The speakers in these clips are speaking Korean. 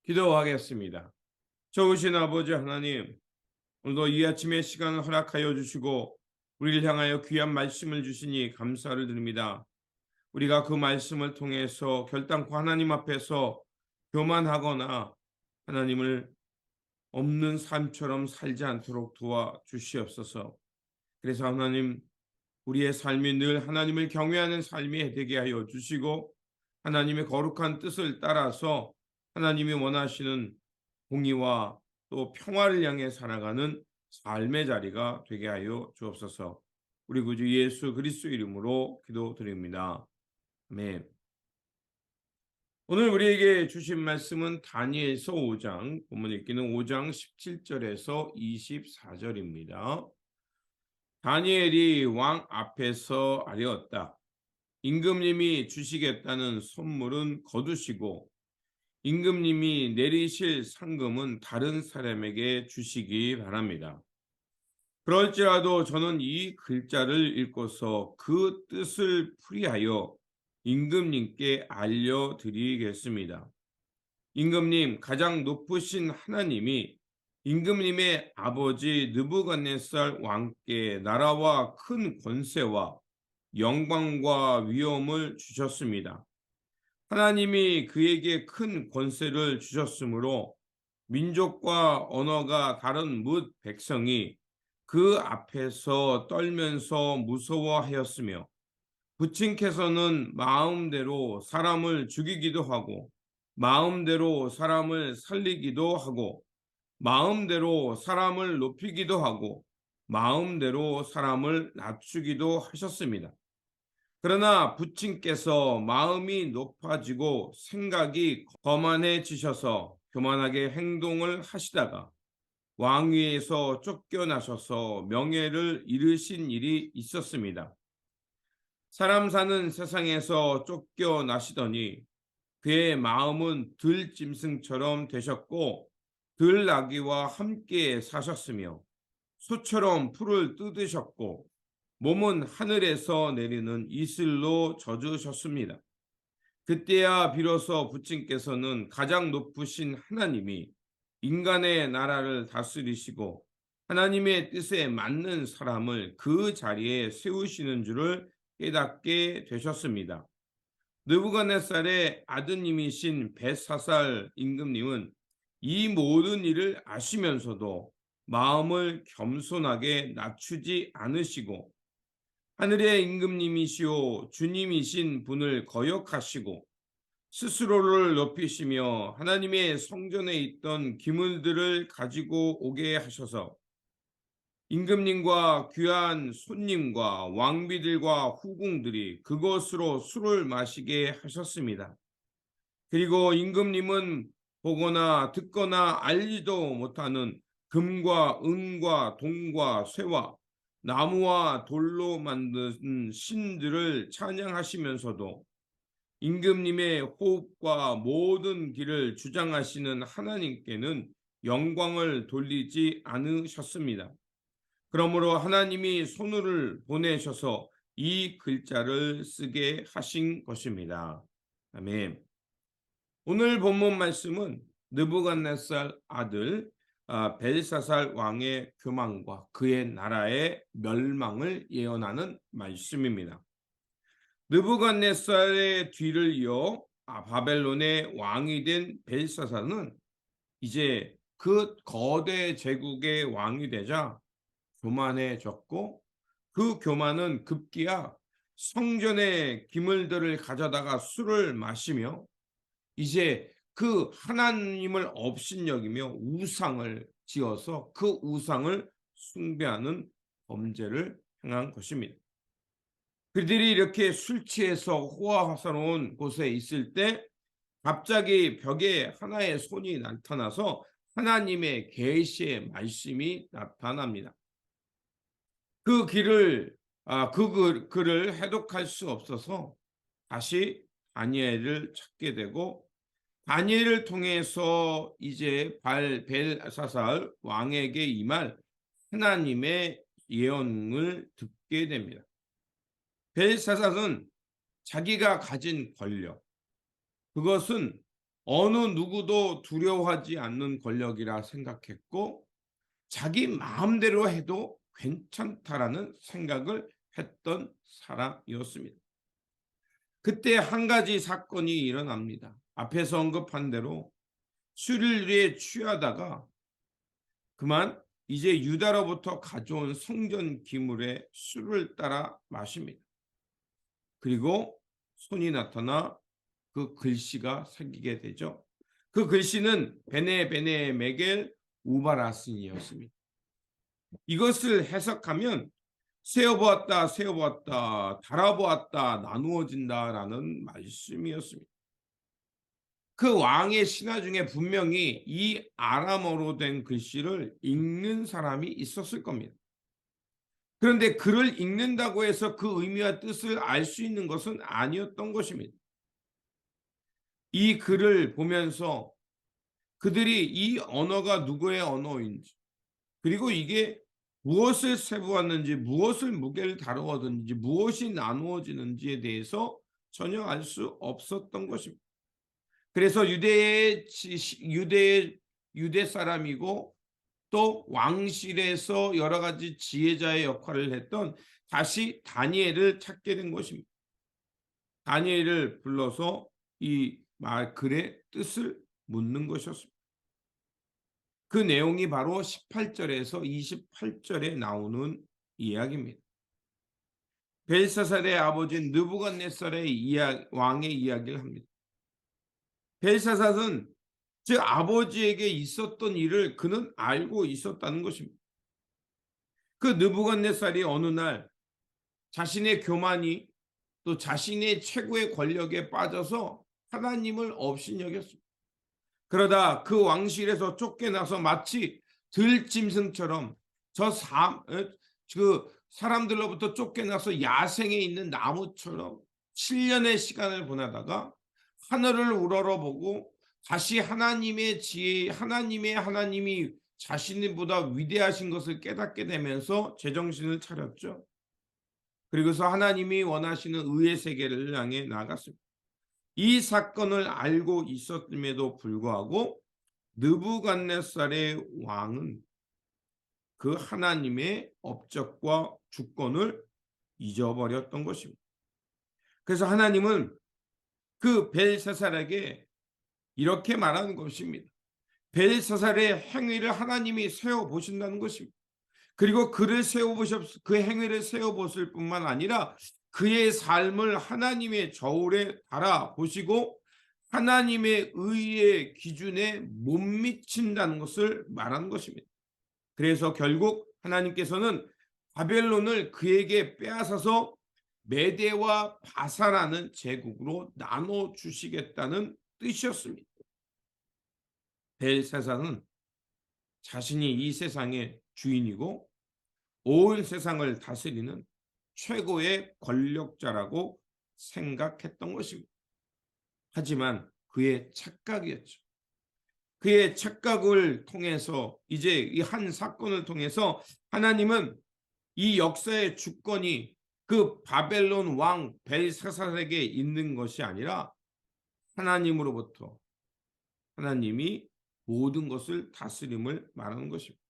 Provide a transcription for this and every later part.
기도하겠습니다. 좋으신 아버지 하나님, 오늘도 이 아침에 시간을 허락하여 주시고 우리를 향하여 귀한 말씀을 주시니 감사를 드립니다. 우리가 그 말씀을 통해서 결단코 하나님 앞에서 교만하거나 하나님을 없는 삶처럼 살지 않도록 도와주시옵소서. 그래서 하나님, 우리의 삶이 늘 하나님을 경외하는 삶이 되게 하여 주시고 하나님의 거룩한 뜻을 따라서 하나님이 원하시는 공의와 또 평화를 향해 살아가는 삶의 자리가 되게 하여 주옵소서. 우리 구주 예수 그리스도 이름으로 기도드립니다. 아멘. 오늘 우리에게 주신 말씀은 다니엘서 5장, 본문 읽기는 5장 17절에서 24절입니다. 다니엘이 왕 앞에서 아뢰었다. 임금님이 주시겠다는 선물은 거두시고 임금님이 내리실 상금은 다른 사람에게 주시기 바랍니다. 그럴지라도 저는 이 글자를 읽고서 그 뜻을 풀이하여 임금님께 알려드리겠습니다. 임금님, 가장 높으신 하나님이 임금님의 아버지 느부갓네살 왕께 나라와 큰 권세와 영광과 위엄을 주셨습니다. 하나님이 그에게 큰 권세를 주셨으므로 민족과 언어가 다른 뭇 백성이 그 앞에서 떨면서 무서워하였으며 부친께서는 마음대로 사람을 죽이기도 하고 마음대로 사람을 살리기도 하고 마음대로 사람을 높이기도 하고 마음대로 사람을 낮추기도 하셨습니다. 그러나 부친께서 마음이 높아지고 생각이 거만해지셔서 교만하게 행동을 하시다가 왕위에서 쫓겨나셔서 명예를 잃으신 일이 있었습니다. 사람 사는 세상에서 쫓겨나시더니 그의 마음은 들짐승처럼 되셨고 들나귀와 함께 사셨으며 소처럼 풀을 뜯으셨고 몸은 하늘에서 내리는 이슬로 젖으셨습니다. 그때야 비로소 부친께서는 가장 높으신 하나님이 인간의 나라를 다스리시고 하나님의 뜻에 맞는 사람을 그 자리에 세우시는 줄을 깨닫게 되셨습니다. 느부갓네살의 아드님이신 벳사살 임금님은 이 모든 일을 아시면서도 마음을 겸손하게 낮추지 않으시고 하늘의 임금님이시오 주님이신 분을 거역하시고 스스로를 높이시며 하나님의 성전에 있던 기물들을 가지고 오게 하셔서 임금님과 귀한 손님과 왕비들과 후궁들이 그것으로 술을 마시게 하셨습니다. 그리고 임금님은 보거나 듣거나 알지도 못하는 금과 은과 동과 쇠와 나무와 돌로 만든 신들을 찬양하시면서도 임금님의 호흡과 모든 길을 주장하시는 하나님께는 영광을 돌리지 않으셨습니다. 그러므로 하나님이 손을 보내셔서 이 글자를 쓰게 하신 것입니다. 아멘. 오늘 본문 말씀은 느부갓네살 아들 벨사살 왕의 교만과 그의 나라의 멸망을 예언하는 말씀입니다. 느부갓네살의 뒤를 이어 바벨론의 왕이 된 벨사살은 이제 그 거대 제국의 왕이 되자 교만해졌고 그 교만은 급기야 성전의 기물들을 가져다가 술을 마시며 이제 그 하나님을 업신여기며 우상을 지어서 그 우상을 숭배하는 범죄를 행한 것입니다. 그들이 이렇게 술 취해서 호화사로운 곳에 있을 때 갑자기 벽에 하나의 손이 나타나서 하나님의 계시의 말씀이 나타납니다. 그 글을 해독할 수 없어서 다시 다니엘을 찾게 되고 다니엘을 통해서 이제 벨사살 왕에게 임할 하나님의 예언을 듣게 됩니다. 벨사살은 자기가 가진 권력, 그것은 어느 누구도 두려워하지 않는 권력이라 생각했고 자기 마음대로 해도 괜찮다라는 생각을 했던 사람이었습니다. 그때 한 가지 사건이 일어납니다. 앞에서 언급한 대로 술에 취하다가 그만 이제 유다로부터 가져온 성전 기물에 술을 따라 마십니다. 그리고 손이 나타나 그 글씨가 생기게 되죠. 그 글씨는 베네 베네 메겔 우바라신이었습니다. 이것을 해석하면 세어보았다, 세어보았다, 달아보았다, 나누어진다라는 말씀이었습니다. 그 왕의 신하 중에 분명히 이 아람어로 된 글씨를 읽는 사람이 있었을 겁니다. 그런데 글을 읽는다고 해서 그 의미와 뜻을 알 수 있는 것은 아니었던 것입니다. 이 글을 보면서 그들이 이 언어가 누구의 언어인지, 그리고 이게 무엇을 세부하는지, 무엇을 무게를 다루었는지, 무엇이 나누어지는지에 대해서 전혀 알 수 없었던 것입니다. 그래서 유대 사람이고 또 왕실에서 여러 가지 지혜자의 역할을 했던 다시 다니엘을 찾게 된 것입니다. 다니엘을 불러서 이 말 글의 뜻을 묻는 것이었습니다. 그 내용이 바로 18절에서 28절에 나오는 이야기입니다. 벨사살의 아버지 느부갓네살의 왕의 이야기를 합니다. 벨사살은 즉 아버지에게 있었던 일을 그는 알고 있었다는 것입니다. 그 느부갓네살이 어느 날 자신의 교만이 또 자신의 최고의 권력에 빠져서 하나님을 업신여겼습니다. 그러다 그 왕실에서 쫓겨나서 마치 들짐승처럼 그 사람들로부터 쫓겨나서 야생에 있는 나무처럼 7년의 시간을 보내다가 하늘을 우러러보고 다시 하나님의 지혜, 하나님이 자신보다 위대하신 것을 깨닫게 되면서 제정신을 차렸죠. 그리고서 하나님이 원하시는 의의 세계를 향해 나갔습니다. 이 사건을 알고 있었음에도 불구하고 느부갓네살의 왕은 그 하나님의 업적과 주권을 잊어버렸던 것입니다. 그래서 하나님은 그 벨사살에게 이렇게 말하는 것입니다. 벨사살의 행위를 하나님이 세워보신다는 것입니다. 그리고 그 행위를 세워보실 뿐만 아니라 그의 삶을 하나님의 저울에 달아보시고 하나님의 의의 기준에 못 미친다는 것을 말하는 것입니다. 그래서 결국 하나님께서는 바벨론을 그에게 빼앗아서 메대와 바사라는 제국으로 나눠주시겠다는 뜻이었습니다. 벨사살은 자신이 이 세상의 주인이고 온 세상을 다스리는 최고의 권력자라고 생각했던 것입니다. 하지만 그의 착각이었죠. 그의 착각을 통해서 이제 이 한 사건을 통해서 하나님은 이 역사의 주권이 그 바벨론 왕 벨사살에게 있는 것이 아니라 하나님으로부터 하나님이 모든 것을 다스림을 말하는 것입니다.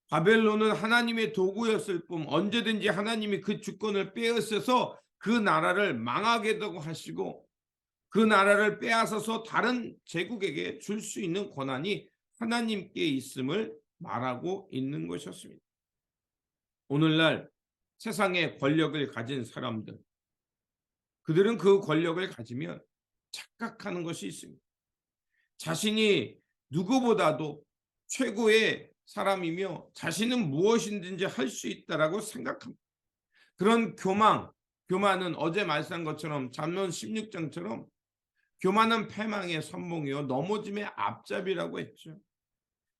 바벨론은 하나님의 도구였을 뿐 언제든지 하나님이 그 주권을 빼앗아서 그 나라를 망하게도 하시고 그 나라를 빼앗아서 다른 제국에게 줄 수 있는 권한이 하나님께 있음을 말하고 있는 것이었습니다. 오늘날 세상에 권력을 가진 사람들, 그들은 그 권력을 가지면 착각하는 것이 있습니다. 자신이 누구보다도 최고의 사람이며 자신은 무엇이든지 할 수 있다라고 생각합니다. 그런 교만은 어제 말씀한 것처럼 잠언 16장처럼 교만은 패망의 선봉이요 넘어짐의 앞잡이라고 했죠.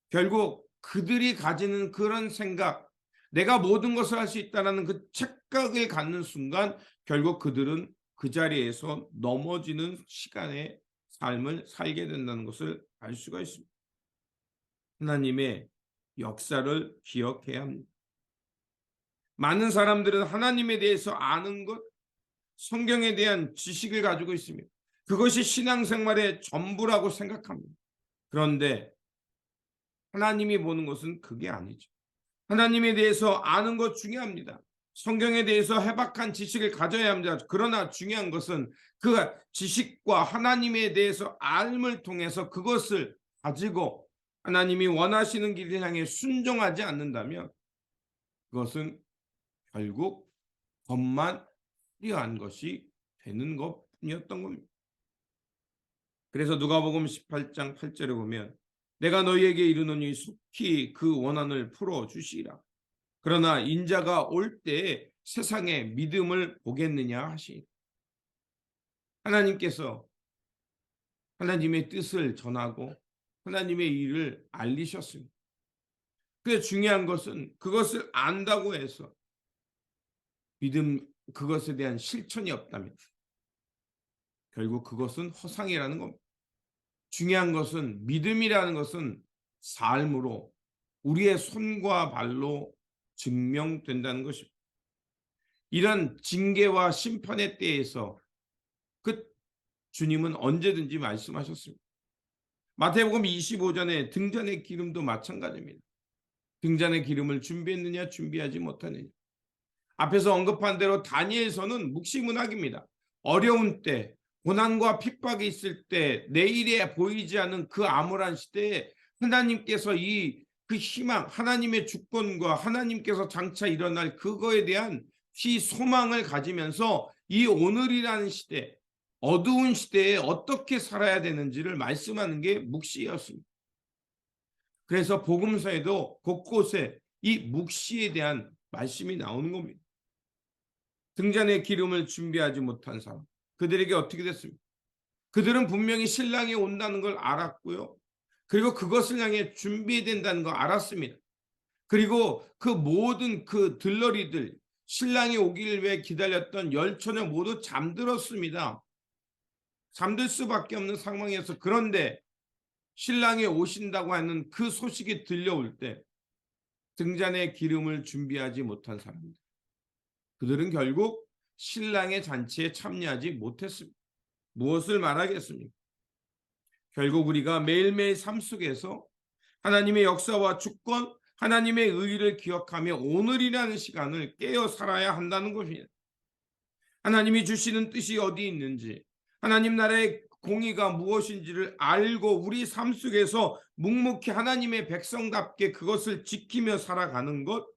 결국 그들이 가지는 그런 생각, 내가 모든 것을 할 수 있다는 그 착각을 갖는 순간 결국 그들은 그 자리에서 넘어지는 시간의 삶을 살게 된다는 것을 알 수가 있습니다. 하나님의 역사를 기억해야 합니다. 많은 사람들은 하나님에 대해서 아는 것, 성경에 대한 지식을 가지고 있습니다. 그것이 신앙생활의 전부라고 생각합니다. 그런데 하나님이 보는 것은 그게 아니죠. 하나님에 대해서 아는 것 중요합니다. 성경에 대해서 해박한 지식을 가져야 합니다. 그러나 중요한 것은 그 지식과 하나님에 대해서 알을 통해서 그것을 가지고 하나님이 원하시는 길을 향해 순종하지 않는다면 그것은 결국 겉만 화려한 것이 되는 것뿐이었던 겁니다. 그래서 누가복음 18장 8절에 보면 내가 너희에게 이르노니 속히 그 원한을 풀어 주시리라. 그러나 인자가 올 때에 세상의 믿음을 보겠느냐 하시니 하나님께서 하나님의 뜻을 전하고 하나님의 일을 알리셨습니다. 그래서 중요한 것은 그것을 안다고 해서 믿음 그것에 대한 실천이 없다면 결국 그것은 허상이라는 겁니다. 중요한 것은 믿음이라는 것은 삶으로 우리의 손과 발로 증명된다는 것입니다. 이런 징계와 심판의 때에서 그 주님은 언제든지 말씀하셨습니다. 마태복음 25장의 등잔의 기름도 마찬가지입니다. 등잔의 기름을 준비했느냐 준비하지 못하느냐. 앞에서 언급한 대로 다니엘서는 묵시문학입니다. 어려운 때 고난과 핍박이 있을 때 내일에 보이지 않는 그 암울한 시대에 하나님께서 그 희망 하나님의 주권과 하나님께서 장차 일어날 그거에 대한 소망을 가지면서 이 오늘이라는 시대 어두운 시대에 어떻게 살아야 되는지를 말씀하는 게 묵시였습니다. 그래서 복음서에도 곳곳에 이 묵시에 대한 말씀이 나오는 겁니다. 등잔의 기름을 준비하지 못한 사람 그들에게 어떻게 됐습니까? 그들은 분명히 신랑이 온다는 걸 알았고요. 그리고 그것을 향해 준비된다는 걸 알았습니다. 그리고 그 모든 그 들러리들 신랑이 오기를 위해 기다렸던 열처녀 모두 잠들었습니다. 잠들 수밖에 없는 상황이어서 그런데 신랑이 오신다고 하는 그 소식이 들려올 때 등잔의 기름을 준비하지 못한 사람들 그들은 결국 신랑의 잔치에 참여하지 못했습니다. 무엇을 말하겠습니까? 결국 우리가 매일매일 삶 속에서 하나님의 역사와 주권, 하나님의 의의를 기억하며 오늘이라는 시간을 깨어 살아야 한다는 것입니다. 하나님이 주시는 뜻이 어디 있는지, 하나님 나라의 공의가 무엇인지를 알고 우리 삶 속에서 묵묵히 하나님의 백성답게 그것을 지키며 살아가는 것,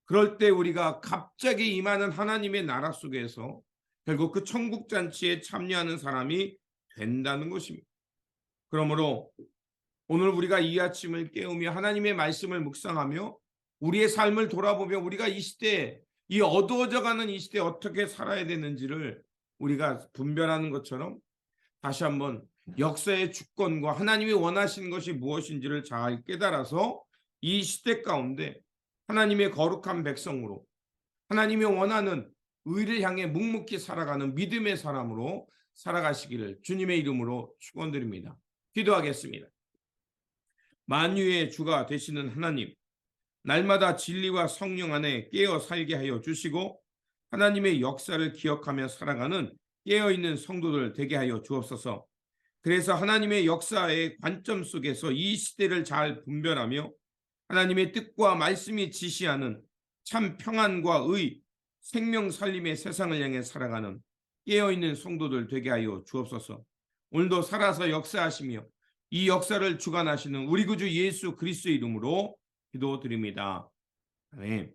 그럴 때 우리가 갑자기 임하는 하나님의 나라 속에서 결국 그 천국 잔치에 참여하는 사람이 된다는 것입니다. 그러므로 오늘 우리가 이 아침을 깨우며 하나님의 말씀을 묵상하며 우리의 삶을 돌아보며 우리가 이 시대에 이 어두워져가는 이 시대에 어떻게 살아야 되는지를 우리가 분별하는 것처럼 다시 한번 역사의 주권과 하나님이 원하시는 것이 무엇인지를 잘 깨달아서 이 시대 가운데 하나님의 거룩한 백성으로 하나님이 원하는 의를 향해 묵묵히 살아가는 믿음의 사람으로 살아가시기를 주님의 이름으로 축원드립니다. 기도하겠습니다. 만유의 주가 되시는 하나님, 날마다 진리와 성령 안에 깨어 살게 하여 주시고 하나님의 역사를 기억하며 살아가는 깨어있는 성도들 되게 하여 주옵소서. 그래서 하나님의 역사의 관점 속에서 이 시대를 잘 분별하며 하나님의 뜻과 말씀이 지시하는 참 평안과 의, 생명 살림의 세상을 향해 살아가는 깨어있는 성도들 되게 하여 주옵소서. 오늘도 살아서 역사하시며 이 역사를 주관하시는 우리 구주 예수 그리스도의 이름으로 기도드립니다. 아멘.